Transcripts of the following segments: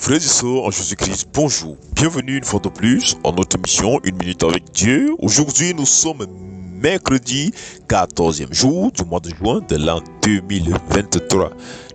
Frères et sœurs en Jésus-Christ, bonjour. Bienvenue une fois de plus en notre émission Une minute avec Dieu. Aujourd'hui, nous sommes mercredi 14e jour du mois de juin de l'an 2023.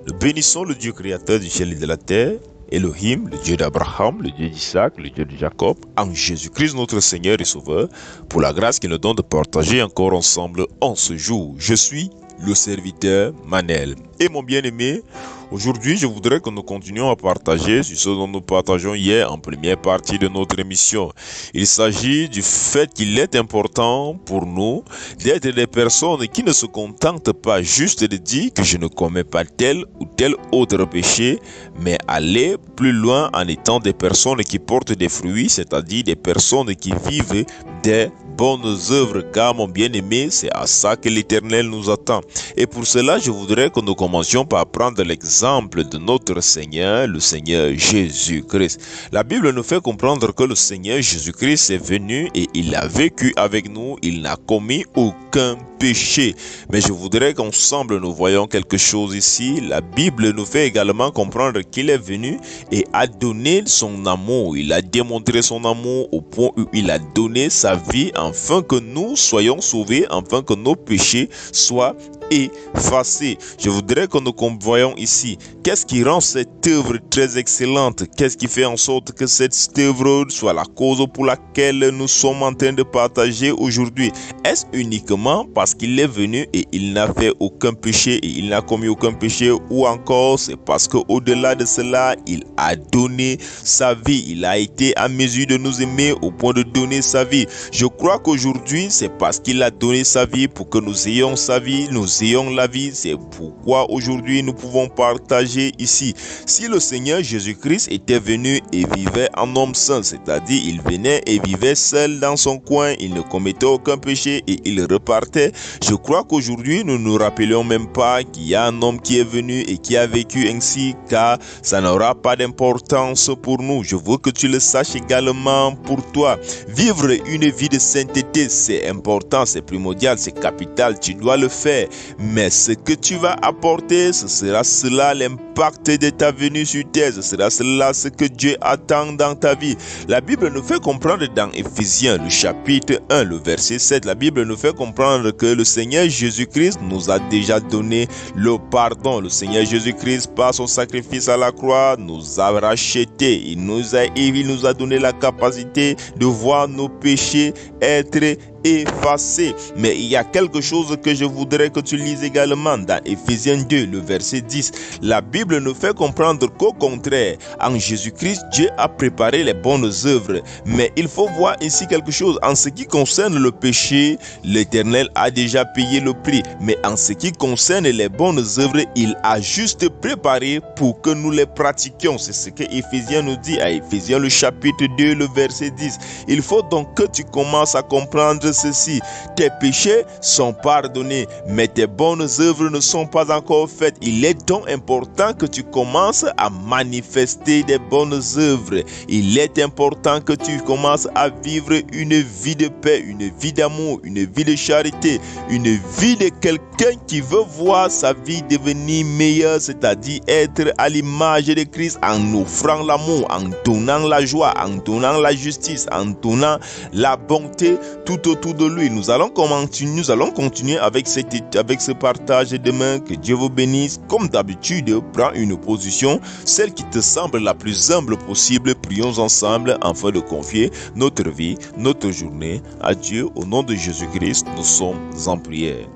Nous bénissons le Dieu créateur du ciel et de la terre, Elohim, le Dieu d'Abraham, le Dieu d'Isaac, le Dieu de Jacob, en Jésus-Christ notre Seigneur et Sauveur, pour la grâce qu'il nous donne de partager encore ensemble en ce jour. Je suis le serviteur Manel. Et mon bien-aimé, aujourd'hui, je voudrais que nous continuions à partager sur ce dont nous partageons hier en première partie de notre émission. Il s'agit du fait qu'il est important pour nous d'être des personnes qui ne se contentent pas juste de dire que je ne commets pas tel ou tel autre péché, mais aller plus loin en étant des personnes qui portent des fruits, c'est-à-dire des personnes qui vivent des bonnes œuvres, car mon bien-aimé, c'est à ça que l'Éternel nous attend. Et pour cela, je voudrais que nous commencions par prendre l'exemple de notre Seigneur, le Seigneur Jésus-Christ. La Bible nous fait comprendre que le Seigneur Jésus-Christ est venu et il a vécu avec nous, il n'a commis aucun péché. Mais je voudrais qu'ensemble nous voyons quelque chose ici. La Bible nous fait également comprendre qu'il est venu et a donné son amour. Il a démontré son amour au point où il a donné sa vie afin que nous soyons sauvés, afin que nos péchés soient effacés. Je voudrais que nous voyons ici qu'est-ce qui rend cette œuvre très excellente, qu'est-ce qui fait en sorte que cette œuvre soit la cause pour laquelle nous sommes en train de partager aujourd'hui. Est-ce uniquement parce qu'il est venu et il n'a fait aucun péché et il n'a commis aucun péché, ou encore c'est parce que au-delà de cela il a donné sa vie, il a été à mesure de nous aimer au point de donner sa vie. Je crois qu'aujourd'hui c'est parce qu'il a donné sa vie pour que nous ayons sa vie, nous ayons la vie. C'est pourquoi aujourd'hui nous pouvons partager ici. Si le Seigneur Jésus-Christ était venu et vivait en homme saint, c'est-à-dire il venait et vivait seul dans son coin, il ne commettait aucun péché et il repartait, je crois qu'aujourd'hui nous ne nous rappelons même pas qu'il y a un homme qui est venu et qui a vécu ainsi, car ça n'aura pas d'importance pour nous. Je veux que tu le saches également pour toi. Vivre une vie de sainteté, c'est important, c'est primordial, c'est capital, tu dois le faire. Mais ce que tu vas apporter, ce sera cela l'impact de ta venue sur terre, ce sera cela ce que Dieu attend dans ta vie. La Bible nous fait comprendre dans Éphésiens, le chapitre 1, le verset 7, la Bible nous fait comprendre que le Seigneur Jésus-Christ nous a déjà donné le pardon. Le Seigneur Jésus-Christ, par son sacrifice à la croix, nous a rachetés. Il nous a donné la capacité de voir nos péchés être effacé. Mais il y a quelque chose que je voudrais que tu lises également dans Éphésiens 2, le verset 10. La Bible nous fait comprendre qu'au contraire, en Jésus-Christ, Dieu a préparé les bonnes œuvres. Mais il faut voir ici quelque chose. En ce qui concerne le péché, l'Éternel a déjà payé le prix. Mais en ce qui concerne les bonnes œuvres, il a juste préparé pour que nous les pratiquions. C'est ce que Éphésiens nous dit à Éphésiens le chapitre 2, le verset 10. Il faut donc que tu commences à comprendre ceci: tes péchés sont pardonnés, mais tes bonnes œuvres ne sont pas encore faites. Il est donc important que tu commences à manifester des bonnes œuvres. Il est important que tu commences à vivre une vie de paix, une vie d'amour, une vie de charité, une vie de quelqu'un qui veut voir sa vie devenir meilleure, c'est-à-dire être à l'image de Christ en offrant l'amour, en donnant la joie, en donnant la justice, en donnant la bonté tout autour de lui. Nous allons continuer avec ce partage demain. Que Dieu vous bénisse. Comme d'habitude, prends une position, celle qui te semble la plus humble possible. Prions ensemble afin de confier notre vie, notre journée à Dieu. Au nom de Jésus-Christ, nous sommes en prière.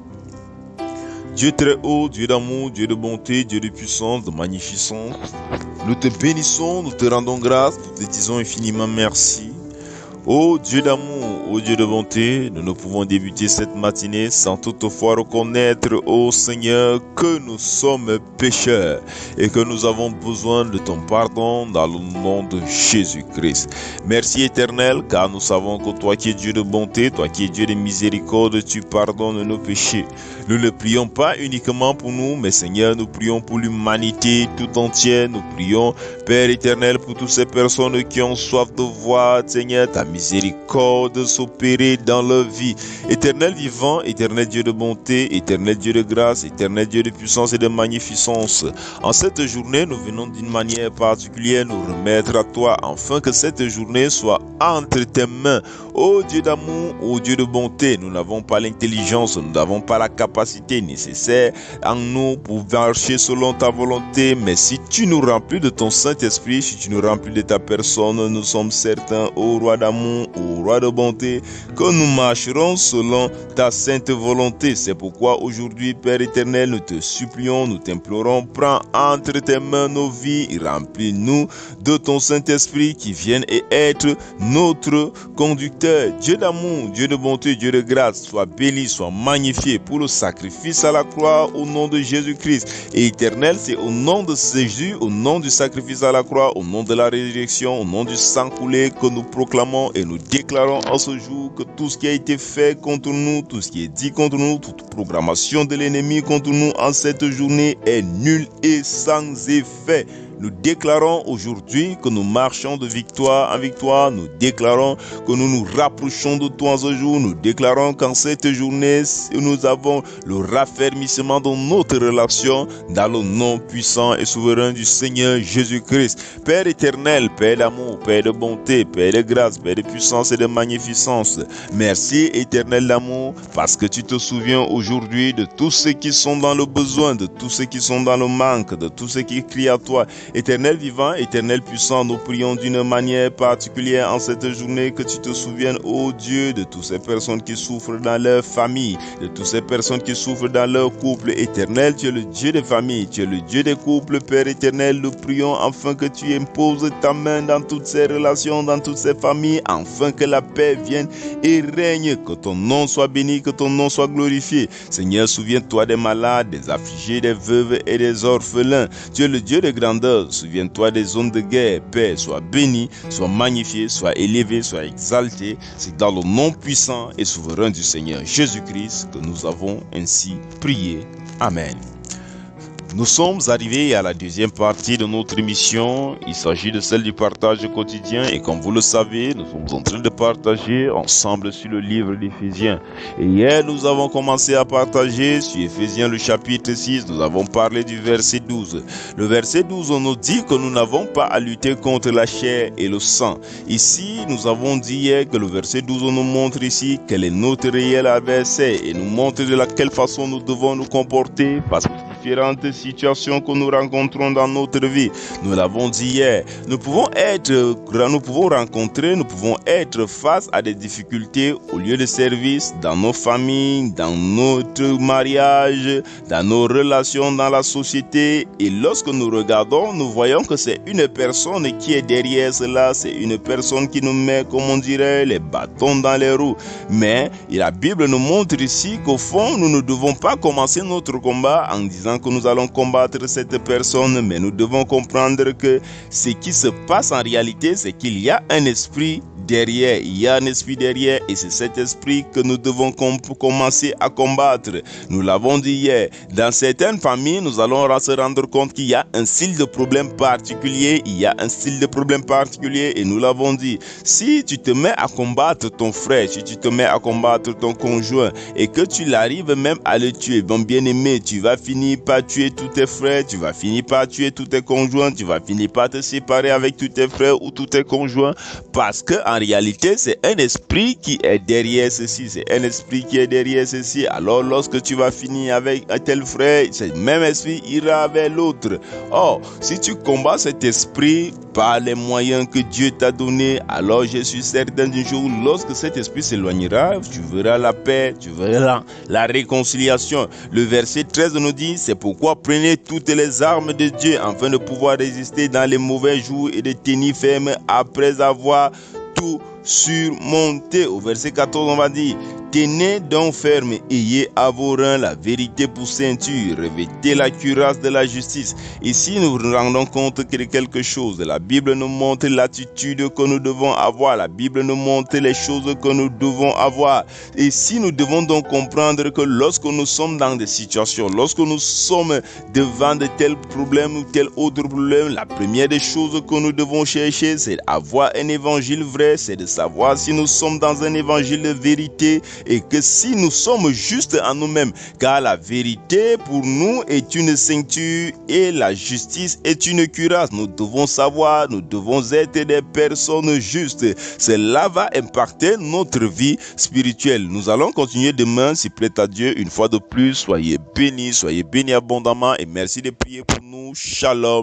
Dieu très haut, Dieu d'amour, Dieu de bonté, Dieu de puissance, de magnificence, nous te bénissons, nous te rendons grâce, nous te disons infiniment merci. Ô Dieu d'amour, ô Dieu de bonté, nous ne pouvons débuter cette matinée sans toutefois reconnaître, ô Seigneur, que nous sommes pécheurs et que nous avons besoin de ton pardon dans le nom de Jésus-Christ. Merci Éternel, car nous savons que toi qui es Dieu de bonté, toi qui es Dieu de miséricorde, tu pardonnes nos péchés. Nous ne prions pas uniquement pour nous, mais Seigneur, nous prions pour l'humanité tout entière. Nous prions, Père éternel, pour toutes ces personnes qui ont soif de voir, Seigneur, ta miséricorde s'opérer dans leur vie. Éternel vivant, éternel Dieu de bonté, éternel Dieu de grâce, éternel Dieu de puissance et de magnificence. En cette journée, nous venons d'une manière particulière nous remettre à toi, afin que cette journée soit entre tes mains. Ô Dieu d'amour, ô Dieu de bonté, nous n'avons pas l'intelligence, nous n'avons pas la capacité nécessaire en nous pour marcher selon ta volonté, mais si tu nous remplis de ton Saint-Esprit, si tu nous remplis de ta personne, nous sommes certains, ô roi d'amour, ô roi de bonté, que nous marcherons selon ta sainte volonté. C'est pourquoi aujourd'hui, Père éternel, nous te supplions, nous t'implorons, prends entre tes mains nos vies, remplis-nous de ton Saint-Esprit qui vienne et être notre conducteur. Dieu d'amour, Dieu de bonté, Dieu de grâce, sois béni, sois magnifié pour le sacrifice à la croix au nom de Jésus-Christ. Et éternel, c'est au nom de Jésus, au nom du sacrifice à la croix, au nom de la résurrection, au nom du sang coulé que nous proclamons et nous déclarons en ce jour que tout ce qui a été fait contre nous, tout ce qui est dit contre nous, toute programmation de l'ennemi contre nous en cette journée est nulle et sans effet. Nous déclarons aujourd'hui que nous marchons de victoire en victoire. Nous déclarons que nous nous rapprochons de toi en ce jour. Nous déclarons qu'en cette journée, nous avons le raffermissement de notre relation dans le nom puissant et souverain du Seigneur Jésus-Christ. Père éternel, Père d'amour, Père de bonté, Père de grâce, Père de puissance et de magnificence. Merci éternel d'amour parce que tu te souviens aujourd'hui de tous ceux qui sont dans le besoin, de tous ceux qui sont dans le manque, de tous ceux qui crient à toi. Éternel vivant, éternel puissant, nous prions d'une manière particulière en cette journée que tu te souviennes, ô Dieu, de toutes ces personnes qui souffrent dans leur famille, de toutes ces personnes qui souffrent dans leur couple. Éternel, tu es le Dieu des familles, tu es le Dieu des couples, Père éternel, nous prions afin que tu imposes ta main dans toutes ces relations, dans toutes ces familles, afin que la paix vienne et règne, que ton nom soit béni, que ton nom soit glorifié. Seigneur, souviens-toi des malades, des affligés, des veuves et des orphelins. Tu es le Dieu de grandeur. Souviens-toi des zones de guerre. Père, sois béni, sois magnifié, sois élevé, sois exalté. C'est dans le nom puissant et souverain du Seigneur Jésus-Christ que nous avons ainsi prié. Amen. Nous sommes arrivés à la deuxième partie de notre émission. Il s'agit de celle du partage quotidien et comme vous le savez, nous sommes en train de partager ensemble sur le livre d'Éphésiens. Et hier, nous avons commencé à partager sur Éphésiens le chapitre 6. Nous avons parlé du verset 12. Le verset 12, on nous dit que nous n'avons pas à lutter contre la chair et le sang. Ici, nous avons dit hier que le verset 12 nous montre ici quel est notre réel adversaire et nous montre de quelle façon nous devons nous comporter parce que différentes situations que nous rencontrons dans notre vie. Nous l'avons dit hier. Nous pouvons être face à des difficultés au lieu de service, dans nos familles, dans notre mariage, dans nos relations dans la société. Et lorsque nous regardons, nous voyons que c'est une personne qui est derrière cela. C'est une personne qui nous met, comme on dirait, les bâtons dans les roues. Mais la Bible nous montre ici qu'au fond, nous ne devons pas commencer notre combat en disant que nous allons combattre cette personne, mais nous devons comprendre que ce qui se passe en réalité, c'est qu'il y a un esprit derrière, il y a un esprit derrière et c'est cet esprit que nous devons commencer à combattre. Nous l'avons dit hier, dans certaines familles, nous allons se rendre compte qu'il y a un style de problème particulier, et nous l'avons dit, si tu te mets à combattre ton frère, si tu te mets à combattre ton conjoint et que tu l'arrives même à le tuer, bon bien-aimé, tu vas finir par tuer tous tes frères, tu vas finir par tuer tous tes conjoints, tu vas finir par te séparer avec tous tes frères ou tous tes conjoints parce que en réalité, c'est un esprit qui est derrière ceci. Alors, lorsque tu vas finir avec un tel frère, ce même esprit ira vers l'autre. Or, si tu combats cet esprit par les moyens que Dieu t'a donnés, alors je suis certain d'un jour, lorsque cet esprit s'éloignera, tu verras la paix, tu verras la réconciliation. Le verset 13 nous dit, c'est pourquoi prenez toutes les armes de Dieu afin de pouvoir résister dans les mauvais jours et de tenir ferme après avoir tout surmonté. Au verset 14, on va dire, Tenez donc ferme, ayez à vos reins la vérité pour ceinture, revêtez la cuirasse de la justice. Ici, nous nous rendons compte que quelque chose, la Bible nous montre l'attitude que nous devons avoir, la Bible nous montre les choses que nous devons avoir. Et si nous devons donc comprendre que lorsque nous sommes dans des situations, lorsque nous sommes devant de tels problèmes ou tel autre problème, la première des choses que nous devons chercher, c'est avoir un évangile vrai, c'est de savoir si nous sommes dans un évangile de vérité, et que si nous sommes justes en nous-mêmes, car la vérité pour nous est une ceinture et la justice est une cuirasse. Nous devons savoir, nous devons être des personnes justes. Cela va impacter notre vie spirituelle. Nous allons continuer demain, s'il plaît à Dieu. Une fois de plus, soyez bénis abondamment et merci de prier pour nous. Shalom.